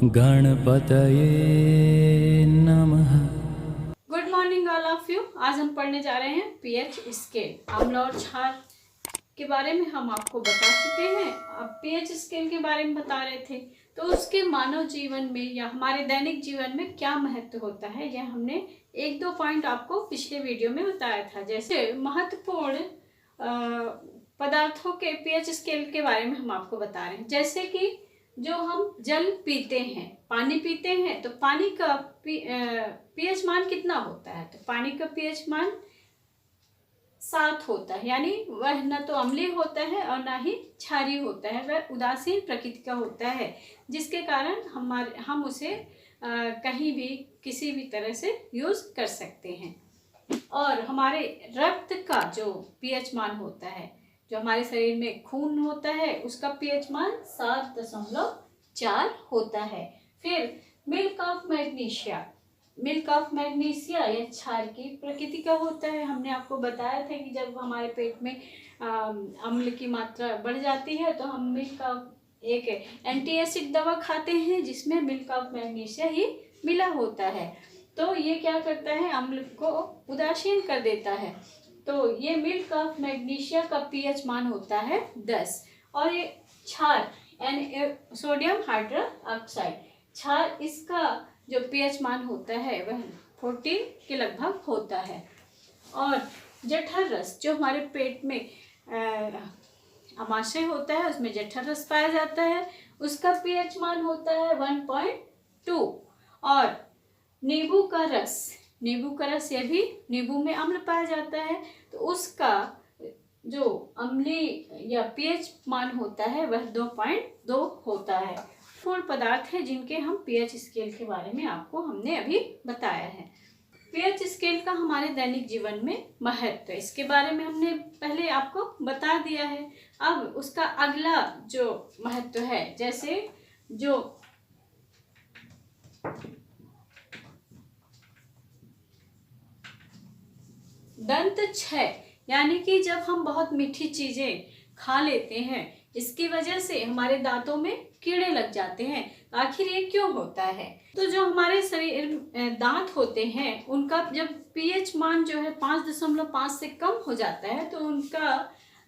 गणपतये नमः। Good morning all of you. आज हम पढ़ने जा रहे हैं पीएच स्केल। अम्ल और क्षार के बारे में हम आपको बता चुके हैं। अब पीएच स्केल के बारे में बता रहे थे, तो उसके मानव जीवन में या हमारे दैनिक जीवन में क्या महत्व होता है, यह हमने एक दो पॉइंट आपको पिछले वीडियो में बताया था। जैसे महत्वपूर्ण पदार्थों के पीएच स्केल के बारे में हम आपको बता रहे हैं। जैसे कि जो हम जल पीते हैं, पानी पीते हैं, तो पानी का पीएच मान कितना होता है? तो पानी का पीएच मान 7 होता है, यानी वह न तो अम्लीय होता है और ना ही क्षारीय होता है, वह उदासीन प्रकृति का होता है, जिसके कारण हम उसे कहीं भी किसी भी तरह से यूज कर सकते हैं। और हमारे रक्त का जो पीएच मान होता है, जो हमारे शरीर में खून होता है, उसका पीएच मान 7.4 होता है। फिर मिल्क ऑफ मैग्नीशिया या क्षार की प्रकृति का होता है। हमने आपको बताया था कि जब हमारे पेट में अम्ल की मात्रा बढ़ जाती है तो हम मिल्क ऑफ एक एंटी एसिड दवा खाते हैं जिसमें मिल्क ऑफ मैग्नीशिया ही मिला होता है। तो ये क्या करता है, अम्ल को उदासीन कर देता है। तो ये मिल्क ऑफ मैग्नीशिया का पीएच मान होता है 10। और ये क्षार सोडियम हाइड्रोक्साइड क्षार, इसका जो पीएच मान होता है वह 14 के लगभग होता है। और जठर रस, जो हमारे पेट में आमाशय होता है, उसमें जठर रस पाया जाता है, उसका पीएच मान होता है 1.2। और नींबू का रस, यह भी नींबू में अम्ल पाया जाता है, तो उसका जो अम्लीय या पीएच मान होता है वह 2.2 होता है। पूर्ण पदार्थ है जिनके हम पीएच स्केल के बारे में आपको हमने अभी बताया है। पीएच स्केल का हमारे दैनिक जीवन में महत्व, इसके बारे में हमने पहले आपको बता दिया है। अब उसका अगला जो महत्व है, जैसे जो दंत क्षय, यानी कि जब हम बहुत मीठी चीजें खा लेते हैं, इसकी वजह से हमारे दांतों में कीड़े लग जाते हैं। आखिर ये क्यों होता है? तो जो हमारे शरीर दांत होते हैं, उनका जब पीएच मान जो है 5.5 से कम हो जाता है, तो उनका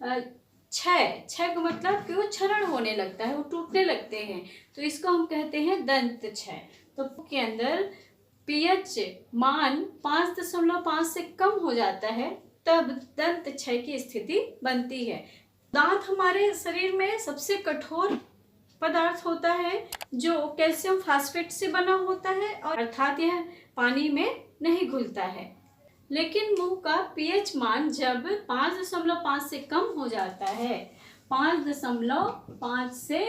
क्षय का मतलब कि वो क्षरण होने लगता है, वो टूटने लगते हैं। तो इसको हम कहते हैं दंत क्षय। तो के अंदर पीएच मान 5.5 से कम हो जाता है, तब दंत क्षय की स्थिति बनती है। दांत हमारे शरीर में सबसे कठोर पदार्थ होता है जो कैल्शियम फास्फेट से बना होता है, और अर्थात यह पानी में नहीं घुलता है। लेकिन मुंह का पीएच मान जब 5.5 से कम हो जाता है, 5.5 से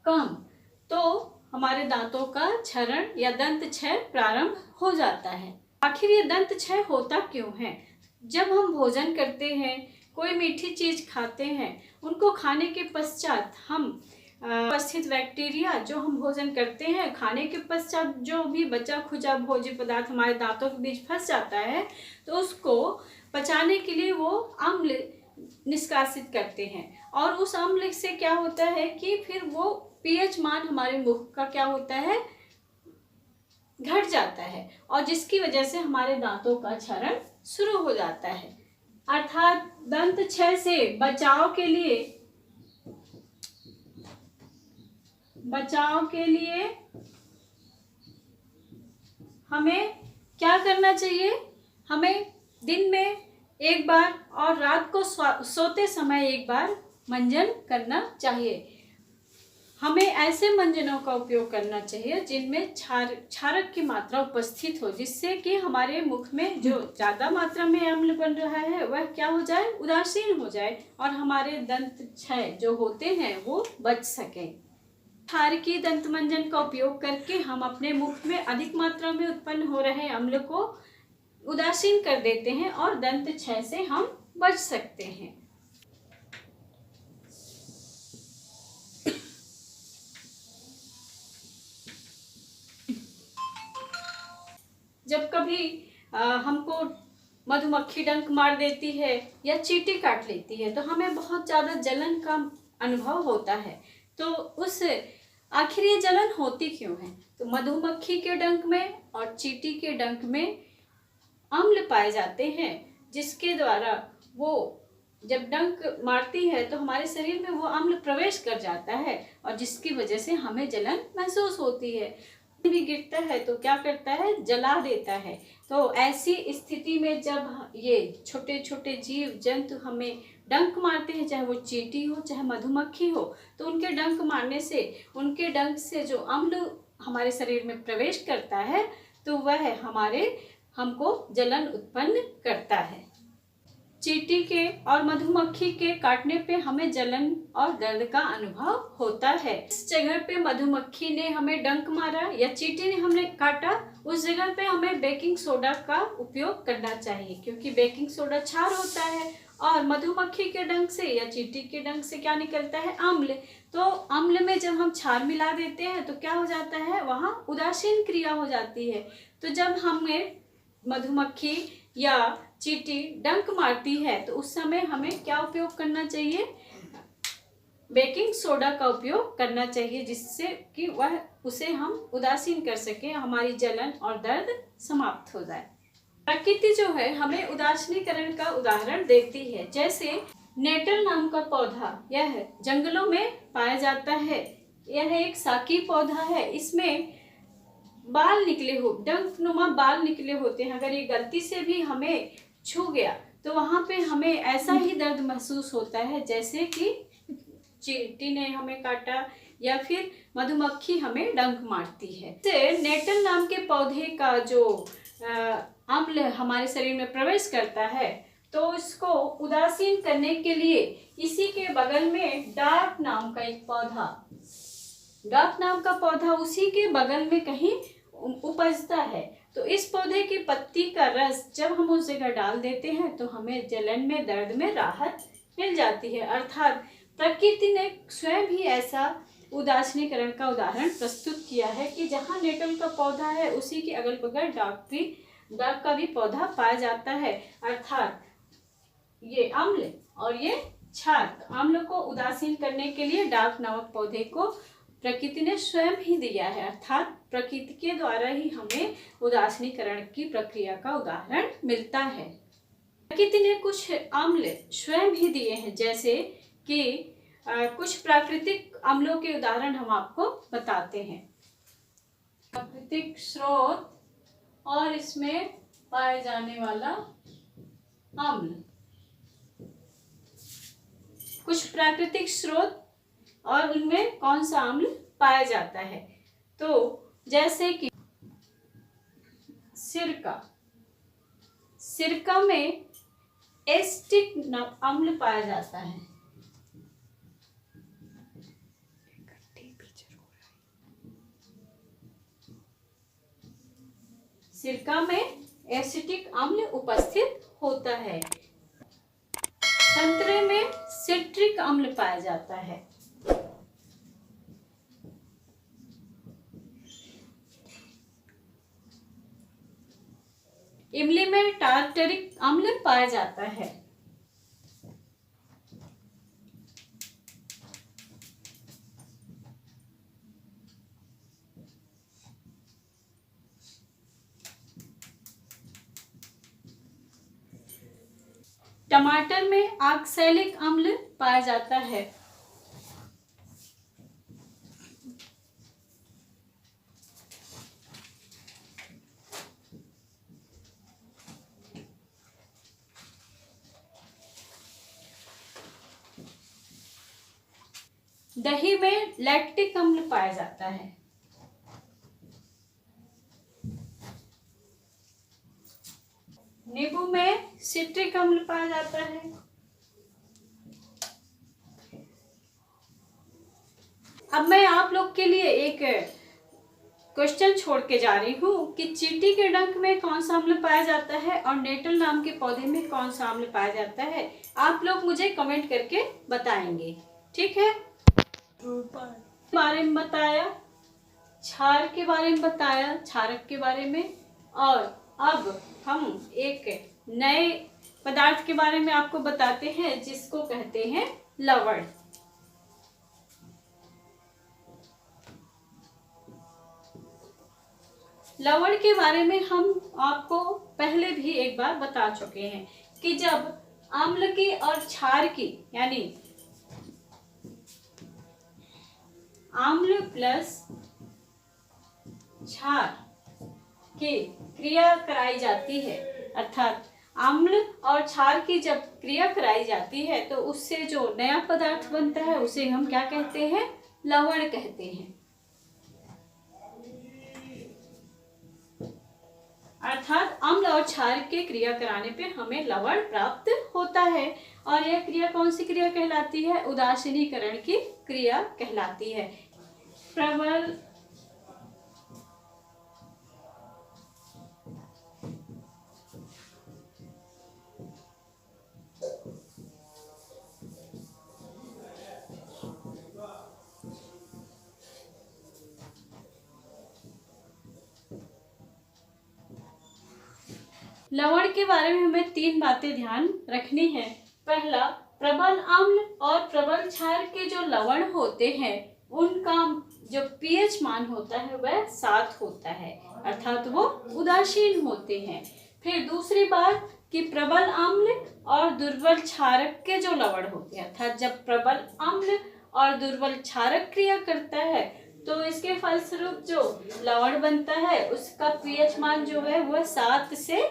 कम, तो हमारे दांतों का क्षरण या दंत क्षय प्रारंभ हो जाता है। आखिर ये दंत क्षय होता क्यों है? जब हम भोजन करते हैं, कोई मीठी चीज खाते हैं, उनको खाने के पश्चात हम उपस्थित बैक्टीरिया, जो हम भोजन करते हैं, खाने के पश्चात जो भी बचा खुचा भोज्य पदार्थ हमारे दांतों के बीच फंस जाता है, तो उसको पचाने के लिए वो अम्ल निष्कासित करते हैं। और उस अम्ल से क्या होता है कि फिर वो पीएच मान हमारे मुख का क्या होता है, घट जाता है, और जिसकी वजह से हमारे दांतों का क्षरण शुरू हो जाता है। अर्थात दंत क्षय से बचाव के लिए हमें क्या करना चाहिए? हमें दिन में एक बार और रात को सोते समय एक बार मंजन करना चाहिए। हमें ऐसे मंजनों का उपयोग करना चाहिए जिनमें क्षारक की मात्रा उपस्थित हो, जिससे कि हमारे मुख में जो ज्यादा मात्रा में अम्ल बन रहा है वह क्या हो जाए, उदासीन हो जाए, और हमारे दंत क्षय जो होते हैं वो बच सके। क्षार की दंत मंजन का उपयोग करके हम अपने मुख में अधिक मात्रा में उत्पन्न हो रहे अम्ल को उदासीन कर देते हैं और दंत क्षय से हम बच सकते हैं। जब कभी हमको मधुमक्खी डंक मार देती है या चींटी काट लेती है, तो हमें बहुत ज़्यादा जलन का अनुभव होता है। तो उस आखिर ये जलन होती क्यों है? तो मधुमक्खी के डंक में और चींटी के डंक में अम्ल पाए जाते हैं, जिसके द्वारा वो जब डंक मारती है तो हमारे शरीर में वो अम्ल प्रवेश कर जाता है और जिसकी वजह से हमें जलन महसूस होती है। भी गिरता है तो क्या करता है, जला देता है। तो ऐसी स्थिति में जब ये छोटे छोटे जीव जंतु हमें डंक मारते हैं, चाहे वो चींटी हो चाहे मधुमक्खी हो, तो उनके डंक मारने से, उनके डंक से जो अम्ल हमारे शरीर में प्रवेश करता है तो वह हमको जलन उत्पन्न करता है। चींटी के और मधुमक्खी के काटने पे हमें जलन और दर्द का अनुभव होता है। इस जगह पे मधुमक्खी ने हमें डंक मारा या चींटी ने हमें काटा, उस जगह पे हमें बेकिंग सोडा का उपयोग करना चाहिए, क्योंकि बेकिंग सोडा क्षार होता है और मधुमक्खी के डंक से या चींटी के डंक से क्या निकलता है, अम्ल। तो अम्ल में जब हम क्षार मिला देते हैं तो क्या हो जाता है, वहाँ उदासीन क्रिया हो जाती है। तो जब हमें मधुमक्खी या चींटी डंक मारती है तो उस समय हमें क्या उपयोग करना चाहिए, बेकिंग सोडा का उपयोग करना चाहिए, जिससे कि वह उसे हम उदासीन कर सके, हमारी जलन और दर्द समाप्त हो जाए। प्रकृति जो है हमें उदासीनीकरण का उदाहरण देती है। जैसे नेटल नाम का पौधा, यह जंगलों में पाया जाता है। यह एक साकी पौधा है, इसमें बाल निकले हो, डंक नुमा बाल निकले होते हैं। अगर ये गलती से भी हमें छू गया तो वहां पे हमें ऐसा ही दर्द महसूस होता है जैसे कि चींटी ने हमें काटा या फिर मधुमक्खी हमें डंक मारती है। नेटल नाम के पौधे का जो अम्ल हमारे शरीर में प्रवेश करता है तो इसको उदासीन करने के लिए इसी के बगल में डार्क नाम का एक पौधा, डार्क नाम का पौधा उसी के बगल में कहीं उपजता है। तो इस पौधे की पत्ती का रस जब हम उस जगह डाल देते हैं तो हमें जलन में, दर्द में राहत मिल जाती है। अर्थात प्रकृति ने स्वयं ही ऐसा उदासीनीकरण का उदाहरण प्रस्तुत किया है कि जहाँ नेटल का पौधा है उसी के अगल बगल डार्क का भी पौधा पाया जाता है। अर्थात ये अम्ल और ये क्षार, अम्ल को उदासीन करने के लिए डार्क नामक पौधे को प्रकृति ने स्वयं ही दिया है। अर्थात प्रकृति के द्वारा ही हमें उदासीनीकरण की प्रक्रिया का उदाहरण मिलता है। प्रकृति ने कुछ अम्ल स्वयं ही दिए हैं, जैसे कि कुछ प्राकृतिक अम्लों के उदाहरण हम आपको बताते हैं। प्राकृतिक स्रोत और इसमें पाए जाने वाला अम्ल। कुछ प्राकृतिक स्रोत और उनमें कौन सा अम्ल पाया जाता है, तो जैसे कि सिरका में एसिटिक अम्ल पाया जाता है। सिरका में एसिटिक अम्ल उपस्थित होता है। संतरे में सिट्रिक अम्ल पाया जाता है। इमली में टार्टरिक अम्ल पाया जाता है। टमाटर में ऑक्सैलिक अम्ल पाया जाता है। दही में लैक्टिक अम्ल पाया जाता है। नींबू में सिट्रिक अम्ल पाया जाता है। अब मैं आप लोग के लिए एक क्वेश्चन छोड़ के जा रही हूँ कि चींटी के डंक में कौन सा अम्ल पाया जाता है और नेटल नाम के पौधे में कौन सा अम्ल पाया जाता है। आप लोग मुझे कमेंट करके बताएंगे, ठीक है। बारे में बताया, क्षार के बारे में बताया, क्षारक के बारे में, और अब हम एक नए पदार्थ के बारे में आपको बताते हैं जिसको कहते हैं लवण। लवण के बारे में हम आपको पहले भी एक बार बता चुके हैं कि जब अम्ल की और क्षार की यानी अम्ल प्लस क्षार की क्रिया कराई जाती है, अर्थात अम्ल और क्षार की जब क्रिया कराई जाती है तो उससे जो नया पदार्थ बनता है उसे हम क्या कहते हैं? लवण कहते हैं। अर्थात अम्ल और क्षार के क्रिया कराने पे हमें लवण प्राप्त होता है। और यह क्रिया कौन सी क्रिया कहलाती है? उदासीनीकरण की क्रिया कहलाती है। प्रबल लवण के बारे में हमें 3 बातें ध्यान रखनी है। पहला, प्रबल अम्ल और प्रबल क्षार के जो लवण होते हैं उनका जो पीएच मान होता है वह 7 होता है, अर्थात वो उदासीन होते हैं। फिर दूसरी बात कि प्रबल अम्ल और दुर्बल क्षारक के जो लवण होते हैं, अर्थात जब प्रबल अम्ल और दुर्बल क्षारक क्रिया करता है तो इसके फलस्वरूप जो लवण बनता है उसका पीएच मान जो है वह 7 से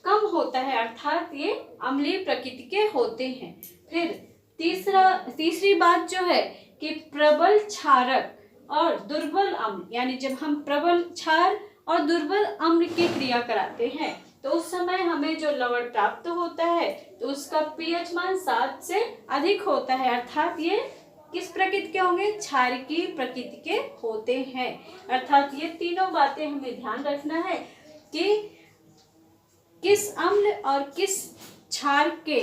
कम होता है, अर्थात ये अम्लीय प्रकृति के होते हैं। फिर तीसरी बात जो है कि प्रबल क्षारक और दुर्बल अम्ल, यानी जब हम प्रबल क्षार और दुर्बल अम्ल की क्रिया कराते हैं तो उस समय हमें जो लवण प्राप्त होता है तो उसका पीएच मान 7 से अधिक होता है, अर्थात ये किस प्रकृति के होंगे? क्षार की प्रकृति के होते हैं। अर्थात ये तीनों बातें हमें ध्यान रखना है कि किस अम्ल और किस क्षार के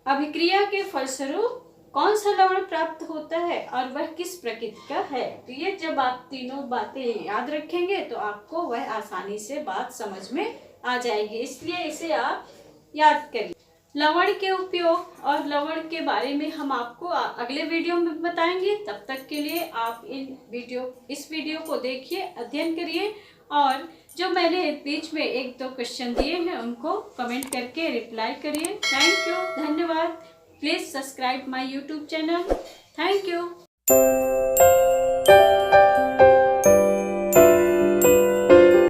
अभिक्रिया के फलस्वरूप कौन सा लवण प्राप्त होता है और वह किस प्रकृति का है। तो ये जब आप तीनों बातें याद रखेंगे तो आपको वह आसानी से बात समझ में आ जाएगी, इसलिए इसे आप याद करिए। लवण के उपयोग और लवण के बारे में हम आपको अगले वीडियो में बताएंगे। तब तक के लिए आप इस वीडियो को देखिए, अध्ययन करिए और जो मैंने बीच में 1-2 क्वेश्चन दिए हैं उनको कमेंट करके रिप्लाई करिए। थैंक यू, धन्यवाद। Please subscribe my YouTube channel. Thank you.